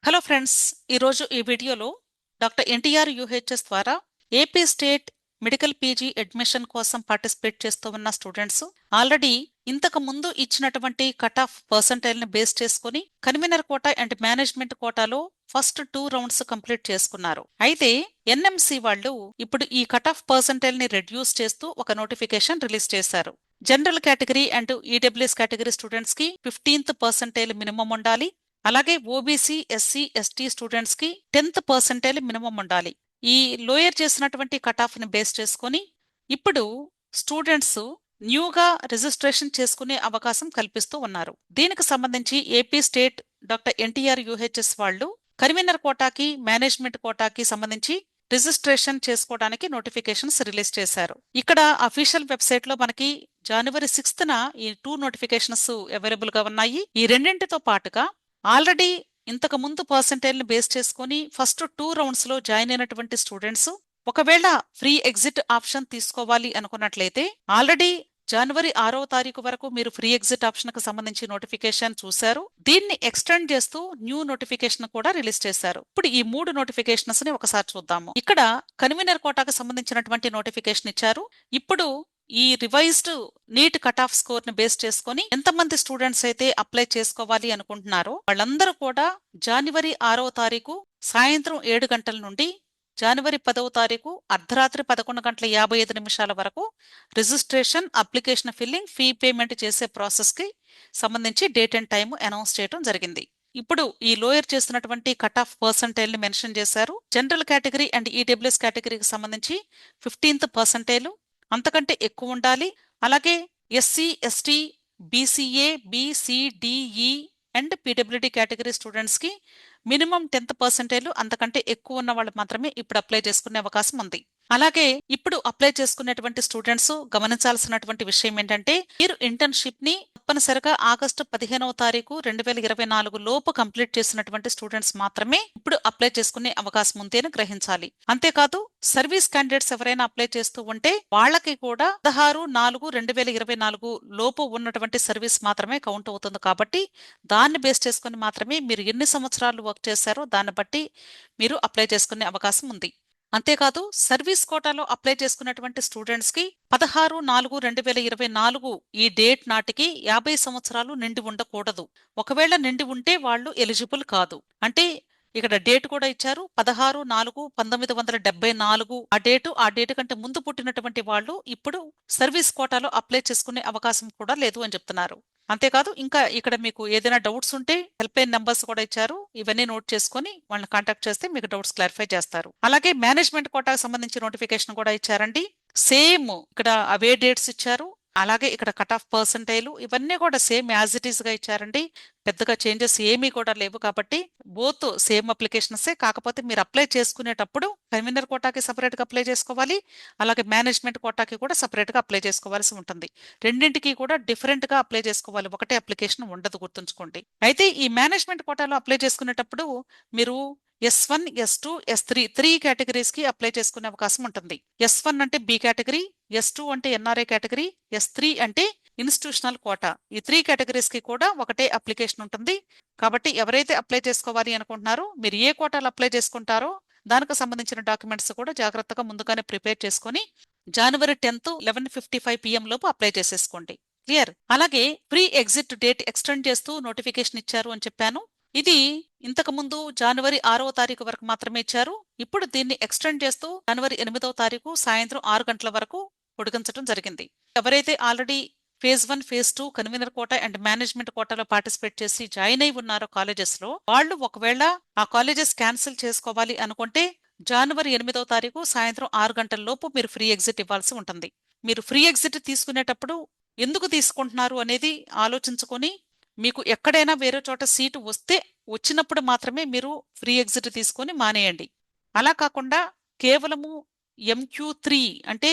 Hello friends, ఈరోజు ఈ వీడియోలో డాక్టర్ ఎన్టీఆర్ యూహెచ్ఎస్ ద్వారా AP state medical PG admission కోసం పార్టిసిపేట్ చేస్తూ ఉన్న స్టూడెంట్స్ ఆల్రెడీ ఇంతకు ముందు ఇచ్చినటువంటి కట్ ఆఫ్ పర్సంటైల్ని బేస్ చేసుకుని కన్వీనర్ కోటా అండ్ మేనేజ్మెంట్ కోటాలో ఫస్ట్ 2 రౌండ్స్ కంప్లీట్ చేసుకున్నారు. అయితే ఎన్ఎంసి వాళ్ళు ఇప్పుడు ఈ కట్ ఆఫ్ పర్సంటైల్ని రెడ్యూస్ చేస్తూ ఒక నోటిఫికేషన్ రిలీజ్ చేశారు. General category and EWS category students కి 15th పర్సంటైల్ మినిమం ఉండాలి. అలాగే ఓబీసీ ఎస్సీ ఎస్టీ స్టూడెంట్స్ కి 10th పర్సెంటైల్ మినిమం ఉండాలి. ఈ లోయర్ చేసినటువంటి కట్ ఆఫ్ ని బేస్ చేసుకుని ఇప్పుడు స్టూడెంట్స్ న్యూగా రిజిస్ట్రేషన్ చేసుకునే అవకాశం కల్పిస్తూ ఉన్నారు. దీనికి సంబంధించి AP state doctor NTR UHS వాళ్ళు కన్వీనర్ కోటాకి మేనేజ్మెంట్ కోటాకి సంబంధించి రిజిస్ట్రేషన్ చేసుకోవడానికి నోటిఫికేషన్స్ రిలీజ్ చేశారు. ఇక్కడ అఫీషియల్ వెబ్సైట్ లో మనకి జనవరి 6th ఈ 2 నోటిఫికేషన్స్ అవైలబుల్ గా ఉన్నాయి. ఈ రెండింటితో పాటుగా ఆల్రెడీ ఇంతకు ముందు పర్సెంటైల్ని బేస్ చేసుకుని ఫస్ట్ 2 రౌండ్స్ లో జాయిన్ అయినటువంటి స్టూడెంట్స్ ఒకవేళ ఫ్రీ ఎగ్జిట్ ఆప్షన్ తీసుకోవాలి అనుకున్నట్లయితే ఆల్రెడీ జనవరి 6వ తారీఖు వరకు మీరు ఫ్రీ ఎగ్జిట్ ఆప్షన్ కు సంబంధించి నోటిఫికేషన్ చూశారు. దీన్ని ఎక్స్టెండ్ చేస్తూ న్యూ నోటిఫికేషన్ కూడా రిలీజ్ చేశారు. ఇప్పుడు ఈ 3 నోటిఫికేషన్స్ ని ఒకసారి చూద్దాము. ఇక్కడ కన్వీనర్ కోటాకు సంబంధించినటువంటి నోటిఫికేషన్ ఇచ్చారు. ఇప్పుడు ఈ revised NEET cut off score ని బేస్ చేసుకుని ఎంతమంది స్టూడెంట్స్ అయితే అప్లై చేసుకోవాలి అనుకుంటున్నారో వాళ్ళందరూ కూడా జనవరి 6వ తారీఖు సాయంత్రం 7 గంటల నుండి జనవరి 10వ తారీఖు అర్ధరాత్రి 11:55 వరకు registration, application filling, fee payment చేసే ప్రాసెస్ కి సంబంధించి డేట్ అండ్ టైం అనౌన్స్ చేయడం జరిగింది. ఇప్పుడు ఈ లోయర్ చేస్తున్నటువంటి కట్ ఆఫ్ పర్సంటైల్ ని మెన్షన్ చేశారు. జనరల్ కేటగిరీ అండ్ ఈడబ్ల్యూఎస్ కేటగిరీకి సంబంధించి 15th పర్సంటైల్ అంతకంటే ఎక్కువ ఉండాలి. అలాగే SC ST BCA BCDE and PWD category students కి మినిమం 10th పర్సెంటైల్ అంతకంటే ఎక్కువ ఉన్న వాళ్ళు మాత్రమే ఇప్పుడు అప్లై చేసుకునే అవకాశం ఉంది. అలాగే ఇప్పుడు అప్లై చేసుకునేటువంటి స్టూడెంట్స్ గమనించాల్సినటువంటి విషయం ఏంటంటే మీరు ఇంటర్న్షిప్ ని తప్పనిసరిగా ఆగస్టు 15వ తారీఖు 2024 లోపు కంప్లీట్ చేసినటువంటి స్టూడెంట్స్ మాత్రమే ఇప్పుడు అప్లై చేసుకునే అవకాశం ఉంది అని గ్రహించాలి. అంతేకాదు సర్వీస్ క్యాండిడేట్స్ ఎవరైనా అప్లై చేస్తూ ఉంటే వాళ్ళకి కూడా 16/4/2024 లోపు ఉన్నటువంటి సర్వీస్ మాత్రమే కౌంట్ అవుతుంది. కాబట్టి దాన్ని బేస్ చేసుకుని మాత్రమే మీరు ఎన్ని సంవత్సరాలు వర్క్ చేశారో దాన్ని బట్టి మీరు అప్లై చేసుకునే అవకాశం ఉంది. అంతేకాదు సర్వీస్ కోటాలో అప్లై చేసుకున్నటువంటి స్టూడెంట్స్ కి 16/4/2024 ఈ డేట్ నాటికి 50 సంవత్సరాలు నిండి ఉండకూడదు. ఒకవేళ నిండి ఉంటే వాళ్ళు ఎలిజిబుల్ కాదు. అంటే ఇక్కడ డేట్ కూడా ఇచ్చారు 16/4/1974 ఆ డేట్ కంటే ముందు పుట్టినటువంటి వాళ్ళు ఇప్పుడు సర్వీస్ కోటాలో అప్లై చేసుకునే అవకాశం కూడా లేదు అని చెప్తున్నారు. అంతేకాదు ఇంకా ఇక్కడ మీకు ఏదైనా డౌట్స్ ఉంటే హెల్ప్ లైన్ నెంబర్స్ కూడా ఇచ్చారు. ఇవన్నీ నోట్ చేసుకుని వాళ్ళని కాంటాక్ట్ చేస్తే మీకు డౌట్స్ క్లారిఫై చేస్తారు. అలాగే మేనేజ్మెంట్ కోటాకు సంబంధించి నోటిఫికేషన్ కూడా ఇచ్చారండి. సేమ్ ఇక్కడ అవే డేట్స్ ఇచ్చారు. అలాగే ఇక్కడ కట్ ఆఫ్ పర్సంటైల్ ఇవన్నీ కూడా సేమ్ యాజ్ ఇట్ ఈస్ గా ఇచ్చారండి. పెద్దగా చేంజెస్ ఏమీ కూడా లేవు. కాబట్టి బోత్ సేమ్ అప్లికేషన్సే. కాకపోతే మీరు అప్లై చేసుకునేటప్పుడు కన్వీనర్ కోటాకి సపరేట్ గా అప్లై చేసుకోవాలి. అలాగే మేనేజ్మెంట్ కోటాకి కూడా సపరేట్ గా అప్లై చేసుకోవాల్సి ఉంటుంది. రెండింటికి కూడా డిఫరెంట్ గా అప్లై చేసుకోవాలి. ఒకటే అప్లికేషన్ ఉండదు, గుర్తుంచుకోండి. అయితే ఈ మేనేజ్మెంట్ కోటాలో అప్లై చేసుకునేటప్పుడు మీరు S1, S2, S3 3 కేటగిరీస్ కి అప్లై చేసుకునే అవకాశం ఉంటుంది. S1 అంటే బి కేటగిరీ, S2 అంటే ఎన్ఆర్ఐ కేటగిరీ, S3 అంటే ఇన్స్టిట్యూషనల్ కోటా. ఈ 3 కేటగిరీస్ కి కూడా ఒకటే అప్లికేషన్ ఉంటుంది. కాబట్టి ఎవరైతే అప్లై చేసుకోవాలి అనుకుంటున్నారో మీరు ఏ కోటాలో అప్లై చేసుకుంటారో దానికి సంబంధించిన డాక్యుమెంట్స్ కూడా జాగ్రత్తగా ముందుగానే ప్రిపేర్ చేసుకుని జనవరి 10th 11:55 PM లోపు అప్లై చేసేసుకోండి. క్లియర్. అలాగే ఫ్రీ ఎగ్జిట్ డేట్ ఎక్స్టెండ్ చేస్తూ నోటిఫికేషన్ ఇచ్చారు అని చెప్పాను. ఇది ఇంతకు ముందు జనవరి 6వ తారీఖు వరకు మాత్రమే ఇచ్చారు. ఇప్పుడు దీన్ని ఎక్స్టెండ్ చేస్తూ జనవరి 8వ తారీఖు సాయంత్రం 6 గంటల వరకు పొడిగించడం జరిగింది. ఎవరైతే already phase 1, phase 2 convener quota and management కోటాలో పార్టిసిపేట్ చేసి జాయిన్ అయి ఉన్నారో కాలేజెస్ లో వాళ్ళు ఒకవేళ ఆ కాలేజెస్ క్యాన్సిల్ చేసుకోవాలి అనుకుంటే జనవరి 8వ తారీఖు సాయంత్రం 6 గంటల లోపు మీరు ఫ్రీ ఎగ్జిట్ ఇవ్వాల్సి ఉంటుంది. మీరు ఫ్రీ ఎగ్జిట్ తీసుకునేటప్పుడు ఎందుకు తీసుకుంటున్నారు అనేది ఆలోచించుకొని మీకు ఎక్కడైనా వేరే చోట సీటు వచ్చినప్పుడు మాత్రమే మీరు ఫ్రీ ఎగ్జిట్ తీసుకొని మానేయండి. అలా కాకుండా కేవలము MQ3 అంటే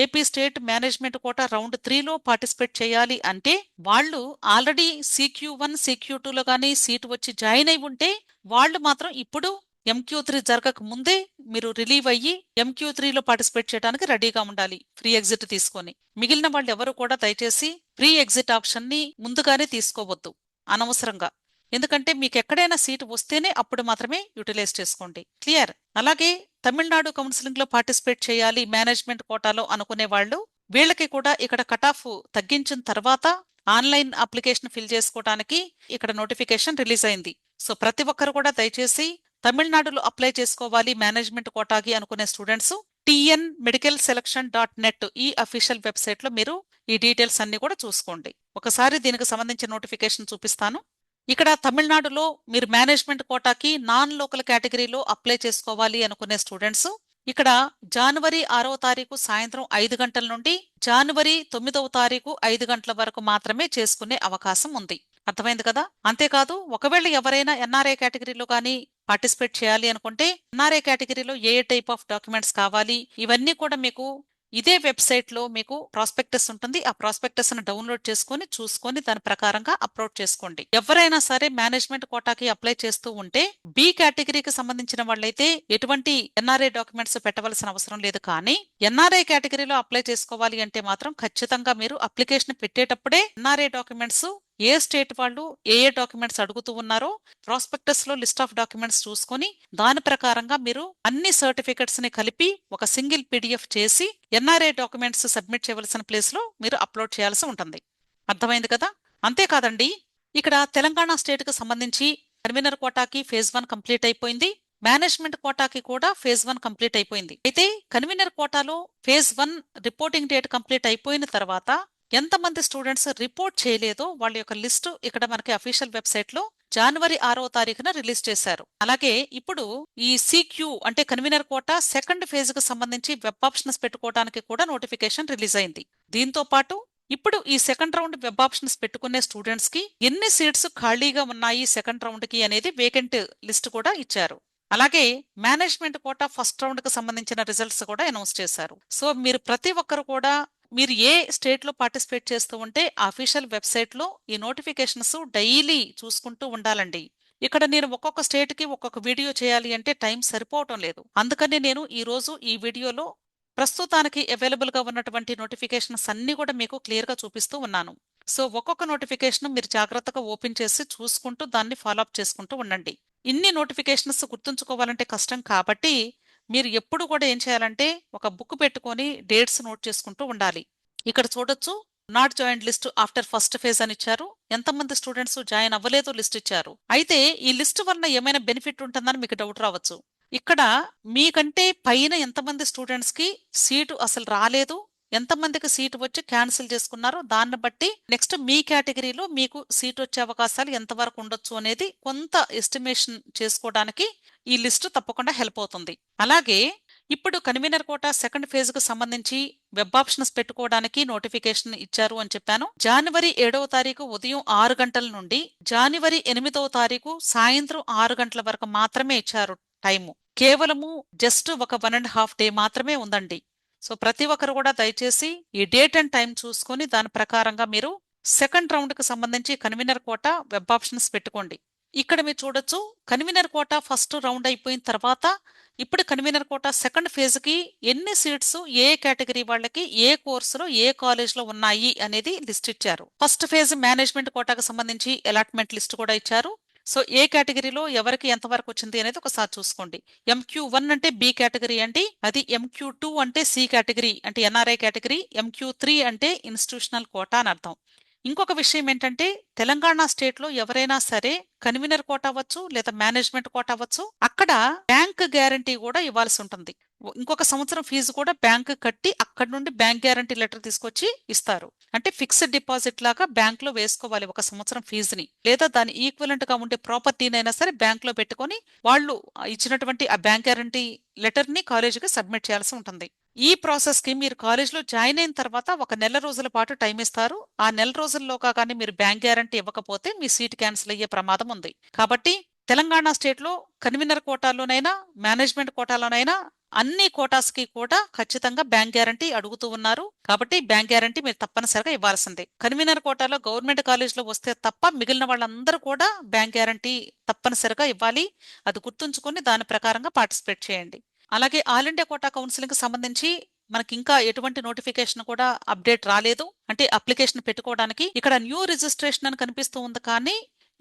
AP state management quota round 3లో పార్టిసిపేట్ చేయాలి అంటే వాళ్ళు ఆల్రెడీ CQ1 CQ2లో కానీ సీటు వచ్చి జాయిన్ అయి ఉంటే వాళ్ళు మాత్రం ఇప్పుడు MQ3 జరగక ముందే మీరు రిలీవ్ అయ్యి MQ3లో పార్టిసిపేట్ చేయడానికి రెడీగా ఉండాలి ఫ్రీ ఎగ్జిట్ తీసుకొని. మిగిలిన వాళ్ళు ఎవరు కూడా దయచేసి ఫ్రీ ఎగ్జిట్ ఆప్షన్ ని ముందుగానే తీసుకోవద్దు అనవసరంగా. ఎందుకంటే మీకు ఎక్కడైనా సీటు వస్తేనే అప్పుడు మాత్రమే యూటిలైజ్ చేసుకోండి. క్లియర్? అలాగే తమిళనాడు కౌన్సిలింగ్ లో పార్టిసిపేట్ చేయాలి మేనేజ్మెంట్ కోటాలో అనుకునే వాళ్ళు, వీళ్ళకి కూడా ఇక్కడ కట్ ఆఫ్ తగ్గించిన తర్వాత ఆన్లైన్ అప్లికేషన్ ఫిల్ చేసుకోవడానికి ఇక్కడ నోటిఫికేషన్ రిలీజ్ అయింది. సో ప్రతి ఒక్కరు కూడా దయచేసి తమిళనాడులో అప్లై చేసుకోవాలి మేనేజ్మెంట్ కోటాకి అనుకునే స్టూడెంట్స్ tnmedicalselection.net ఈ అఫీషియల్ వెబ్సైట్ లో మీరు ఈ డీటెయిల్స్ అన్ని కూడా చూసుకోండి. ఒకసారి దీనికి సంబంధించిన నోటిఫికేషన్ చూపిస్తాను. ఇక్కడ తమిళనాడులో మీరు మేనేజ్మెంట్ కోటాకి నాన్ లోకల్ కేటగిరీలో అప్లై చేసుకోవాలి అనుకునే స్టూడెంట్స్ ఇక్కడ జనవరి 6వ తారీఖు సాయంత్రం 5 గంటల నుండి జనవరి 9వ తారీఖు 5 గంటల వరకు మాత్రమే చేసుకునే అవకాశం ఉంది. అర్థమైంది కదా? అంతేకాదు ఒకవేళ ఎవరైనా ఎన్ఆర్ఐ కేటగిరీలో కానీ పార్టిసిపేట్ చేయాలి అనుకుంటే ఎన్ఆర్ఐ కేటగిరీలో ఏ టైప్ ఆఫ్ డాక్యుమెంట్స్ కావాలి ఇవన్నీ కూడా మీకు ఇదే వెబ్సైట్ లో మీకు ప్రాస్పెక్టస్ ఉంటుంది. ఆ ప్రాస్పెక్టస్ ను డౌన్లోడ్ చేసుకుని చూసుకొని దాని ప్రకారంగా అప్లోడ్ చేసుకోండి. ఎవరైనా సరే మేనేజ్మెంట్ కోటాకి అప్లై చేస్తూ ఉంటే బి కేటగిరీకి సంబంధించిన వాళ్ళైతే ఎటువంటి ఎన్ఆర్ఐ డాక్యుమెంట్స్ పెట్టవలసిన అవసరం లేదు. కానీ ఎన్ఆర్ఐ కేటగిరీలో అప్లై చేసుకోవాలి అంటే మాత్రం ఖచ్చితంగా మీరు అప్లికేషన్ పెట్టేటప్పుడే ఎన్ఆర్ఐ డాక్యుమెంట్స్ ఏ స్టేట్ వాళ్ళు ఏ డాక్యుమెంట్స్ అడుగుతూ ఉన్నారో ప్రాస్పెక్టస్ లో లిస్ట్ ఆఫ్ డాక్యుమెంట్స్ చూసుకొని దాని ప్రకారంగా మీరు అన్ని సర్టిఫికెట్స్ ని కలిపి ఒక సింగిల్ పీడిఎఫ్ చేసి ఎన్ఆర్ఐ డాక్యుమెంట్స్ సబ్మిట్ చేయవలసిన ప్లేస్ లో మీరు అప్లోడ్ చేయాల్సి ఉంటుంది. అర్థమైంది కదా? అంతేకాదండి, ఇక్కడ తెలంగాణ స్టేట్ కు సంబంధించి కన్వీనర్ కోటాకి ఫేజ్ 1 కంప్లీట్ అయిపోయింది. మేనేజ్మెంట్ కోటాకి కూడా ఫేజ్ 1 కంప్లీట్ అయిపోయింది. అయితే కన్వీనర్ కోటాలో ఫేజ్ 1 రిపోర్టింగ్ డేట్ కంప్లీట్ అయిపోయిన తర్వాత ఎంతమంది స్టూడెంట్స్ రిపోర్ట్ చేయలేదో వాళ్ళ యొక్క లిస్టు ఇక్కడ మనకి అఫీషియల్ వెబ్సైట్ లో జనవరి 6వ తారీఖున రిలీజ్ చేశారు. అలాగే ఇప్పుడు ఈ సిక్యూ అంటే కన్వీనర్ కోటా సెకండ్ ఫేజ్ కు సంబంధించి వెబ్ ఆప్షన్స్ పెట్టుకోవడానికి కూడా నోటిఫికేషన్ రిలీజ్ అయింది. దీంతో పాటు ఇప్పుడు ఈ సెకండ్ రౌండ్ వెబ్ ఆప్షన్స్ పెట్టుకునే స్టూడెంట్స్ కి ఎన్ని సీట్స్ ఖాళీగా ఉన్నాయి సెకండ్ రౌండ్ కి అనేది వేకెంట్ లిస్ట్ కూడా ఇచ్చారు. అలాగే మేనేజ్మెంట్ కోటా ఫస్ట్ రౌండ్ కు సంబంధించిన రిజల్ట్స్ కూడా అనౌన్స్ చేశారు. సో మీరు ప్రతి ఒక్కరు కూడా మీరు ఏ స్టేట్ లో పార్టిసిపేట్ చేస్తూ ఉంటే అఫీషియల్ వెబ్సైట్ లో ఈ నోటిఫికేషన్స్ డైలీ చూసుకుంటూ ఉండాలండి. ఇక్కడ నేను ఒక్కొక్క స్టేట్ కి ఒక్కొక్క వీడియో చేయాలి అంటే టైం సరిపోవటం లేదు. అందుకని నేను ఈ రోజు ఈ వీడియోలో ప్రస్తుతానికి అవైలబుల్ గా ఉన్నటువంటి నోటిఫికేషన్స్ అన్ని కూడా మీకు క్లియర్ గా చూపిస్తూ ఉన్నాను. సో ఒక్కొక్క నోటిఫికేషన్ మీరు జాగ్రత్తగా ఓపెన్ చేసి చూసుకుంటూ దాన్ని ఫాలో అప్ చేసుకుంటూ ఉండండి. ఇన్ని నోటిఫికేషన్స్ గుర్తుంచుకోవాలంటే కష్టం కాబట్టి మీరు ఎప్పుడు కూడా ఏం చేయాలంటే ఒక బుక్ పెట్టుకొని డేట్స్ నోట్ చేసుకుంటూ ఉండాలి. ఇక్కడ చూడొచ్చు not join list after first phase అని ఇచ్చారు. ఎంతమంది స్టూడెంట్స్ జాయిన్ అవ్వలేదో లిస్ట్ ఇచ్చారు. అయితే ఈ లిస్ట్ వల్ల ఏమైనా బెనిఫిట్ ఉంటుందని మీకు డౌట్ రావచ్చు. ఇక్కడ మీకంటే పైన ఎంతమంది స్టూడెంట్స్ కి సీటు అసలు రాలేదు, ఎంతమందికి సీటు వచ్చి క్యాన్సిల్ చేసుకున్నారో దాన్ని బట్టి నెక్స్ట్ మీ కేటగిరీలో మీకు సీట్ వచ్చే అవకాశాలు ఎంతవరకు ఉండొచ్చు అనేది కొంత ఎస్టిమేషన్ చేసుకోవడానికి ఈ లిస్టు తప్పకుండా హెల్ప్ అవుతుంది. అలాగే ఇప్పుడు కన్వీనర్ కోటా సెకండ్ ఫేజ్ కు సంబంధించి వెబ్ ఆప్షన్స్ పెట్టుకోవడానికి నోటిఫికేషన్ ఇచ్చారు అని చెప్పాను. జనవరి 7వ తారీఖు ఉదయం 6 గంటల నుండి జనవరి 8వ తారీఖు సాయంత్రం 6 గంటల వరకు మాత్రమే ఇచ్చారు టైము. కేవలము జస్ట్ ఒక 1.5 డే మాత్రమే ఉందండి. సో ప్రతి ఒక్కరు కూడా దయచేసి ఈ డేట్ అండ్ టైం చూసుకొని దాని ప్రకారంగా మీరు సెకండ్ రౌండ్ కు సంబంధించి కన్వీనర్ కోటా వెబ్ ఆప్షన్స్ పెట్టుకోండి. ఇక్కడ మీరు చూడొచ్చు కన్వీనర్ కోటా ఫస్ట్ రౌండ్ అయిపోయిన తర్వాత ఇప్పుడు కన్వీనర్ కోటా సెకండ్ ఫేజ్ కి ఎన్ని సీట్స్ ఏ కేటగిరీ వాళ్ళకి ఏ కోర్సులో ఏ కాలేజ్ లో ఉన్నాయి అనేది లిస్ట్ ఇచ్చారు. ఫస్ట్ ఫేజ్ మేనేజ్మెంట్ కోటాకు సంబంధించి అలాట్మెంట్ లిస్ట్ కూడా ఇచ్చారు. సో ఏ కేటగిరీలో ఎవరికి ఎంతవరకు వచ్చింది అనేది ఒకసారి చూసుకోండి. MQ1 అంటే బి కేటగిరీ అండి, అది MQ2 అంటే సి కేటగిరీ అంటే ఎన్ఆర్ఐ కేటగిరీ, MQ3 అంటే ఇన్స్టిట్యూషనల్ కోటా అని అర్థం. ఇంకొక విషయం ఏంటంటే తెలంగాణ స్టేట్ లో ఎవరైనా సరే కన్వీనర్ కోటా అవ్వచ్చు లేదా మేనేజ్మెంట్ కోటా అవ్వచ్చు, అక్కడ బ్యాంక్ గ్యారంటీ కూడా ఇవ్వాల్సి ఉంటుంది. ఇంకొక సంవత్సరం ఫీజు కూడా బ్యాంక్ కట్టి అక్కడ నుండి బ్యాంక్ గ్యారంటీ లెటర్ తీసుకొచ్చి ఇస్తారు. అంటే ఫిక్స్డ్ డిపాజిట్ లాగా బ్యాంక్ లో వేసుకోవాలి ఒక సంవత్సరం ఫీజుని, లేదా దాని ఈక్వలెంట్ గా ఉండే ప్రాపర్టీనైనా సరే బ్యాంక్ లో పెట్టుకొని వాళ్ళు ఇచ్చినటువంటి ఆ బ్యాంక్ గ్యారంటీ లెటర్ ని కాలేజీకి సబ్మిట్ చేయాల్సి ఉంటుంది. ఈ ప్రాసెస్ కి మీరు కాలేజ్ లో జాయిన్ అయిన తర్వాత ఒక నెల రోజుల పాటు టైం ఇస్తారు. ఆ నెల రోజుల్లోగా కానీ మీరు బ్యాంక్ గ్యారంటీ ఇవ్వకపోతే మీ సీట్ క్యాన్సిల్ అయ్యే ప్రమాదం ఉంది. కాబట్టి తెలంగాణ స్టేట్ లో కన్వీనర్ కోటాలోనైనా మేనేజ్మెంట్ కోటాలోనైనా అన్ని కోటాస్ కి కూడా ఖచ్చితంగా బ్యాంక్ గ్యారంటీ అడుగుతూ ఉన్నారు. కాబట్టి బ్యాంక్ గ్యారంటీ మీరు తప్పనిసరిగా ఇవ్వాల్సిందే. కన్వీనర్ కోటాలో గవర్నమెంట్ కాలేజ్ లో వస్తే తప్ప మిగిలిన వాళ్ళందరూ కూడా బ్యాంక్ గ్యారంటీ తప్పనిసరిగా ఇవ్వాలి. అది గుర్తుంచుకొని దాని ప్రకారంగా పార్టిసిపేట్ చేయండి. అలాగే ఆల్ ఇండియా కోటా కౌన్సిలింగ్ కి సంబంధించి మనకి ఇంకా ఎటువంటి నోటిఫికేషన్ కూడా అప్డేట్ రాలేదు. అంటే అప్లికేషన్ పెట్టుకోవడానికి ఇక్కడ న్యూ రిజిస్ట్రేషన్ అని కనిపిస్తూ ఉంది, కానీ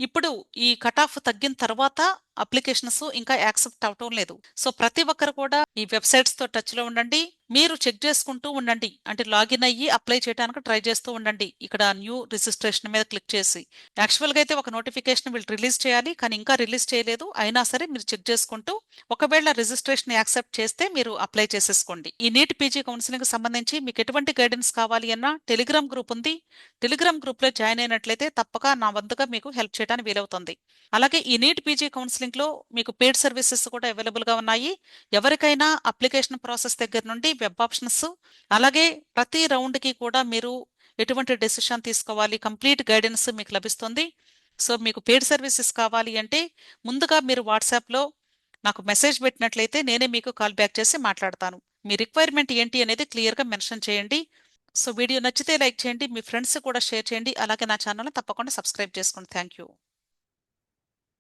ఇప్పుడు ఈ కట్ ఆఫ్ తగ్గిన తర్వాత అప్లికేషన్స్ ఇంకా యాక్సెప్ట్ అవటం లేదు. సో ప్రతి ఒక్కరు కూడా ఈ వెబ్సైట్స్ తో టచ్ లో ఉండండి. మీరు చెక్ చేసుకుంటూ ఉండండి, అంటే లాగిన్ అయ్యి అప్లై చేయడానికి ట్రై చేస్తూ ఉండండి. ఇక్కడ న్యూ రిజిస్ట్రేషన్ మీద క్లిక్ చేసి యాక్చువల్ గా అయితే ఒక నోటిఫికేషన్ వీళ్ళు రిలీజ్ చేయాలి, కానీ ఇంకా రిలీజ్ చేయలేదు. అయినా సరే మీరు చెక్ చేసుకుంటూ ఒకవేళ రిజిస్ట్రేషన్ యాక్సెప్ట్ చేస్తే మీరు అప్లై చేసేసుకోండి. ఈ నీట్ పీజీ కౌన్సిలింగ్ సంబంధించి మీకు ఎటువంటి గైడెన్స్ కావాలి అన్నా టెలిగ్రామ్ గ్రూప్ ఉంది. టెలిగ్రామ్ గ్రూప్ లో జాయిన్ అయినట్లయితే తప్పక నా వంతుగా మీకు హెల్ప్ చేయడానికి వీలవుతుంది. అలాగే ఈ నీట్ పీజీ కౌన్సిలింగ్ లో మీకు పెయిడ్ సర్వీసెస్ కూడా అవైలబుల్ గా ఉన్నాయి. ఎవరికైనా అప్లికేషన్ ప్రాసెస్ దగ్గర నుండి వెబ్ ఆప్షన్స్, అలాగే ప్రతి రౌండ్ కి కూడా మీరు ఎటువంటి డెసిషన్ తీసుకోవాలి కంప్లీట్ గైడెన్స్ మీకు లభిస్తుంది. సో మీకు పెయిడ్ సర్వీసెస్ కావాలి అంటే ముందుగా మీరు వాట్సాప్లో నాకు మెసేజ్ పెట్టినట్లయితే నేనే మీకు కాల్ బ్యాక్ చేసి మాట్లాడతాను. మీ రిక్వైర్మెంట్ ఏంటి అనేది క్లియర్గా మెన్షన్ చేయండి. సో వీడియో నచ్చితే లైక్ చేయండి, మీ ఫ్రెండ్స్ కూడా షేర్ చేయండి. అలాగే నా ఛానల్ని తప్పకుండా సబ్స్క్రైబ్ చేసుకోండి. Thank you.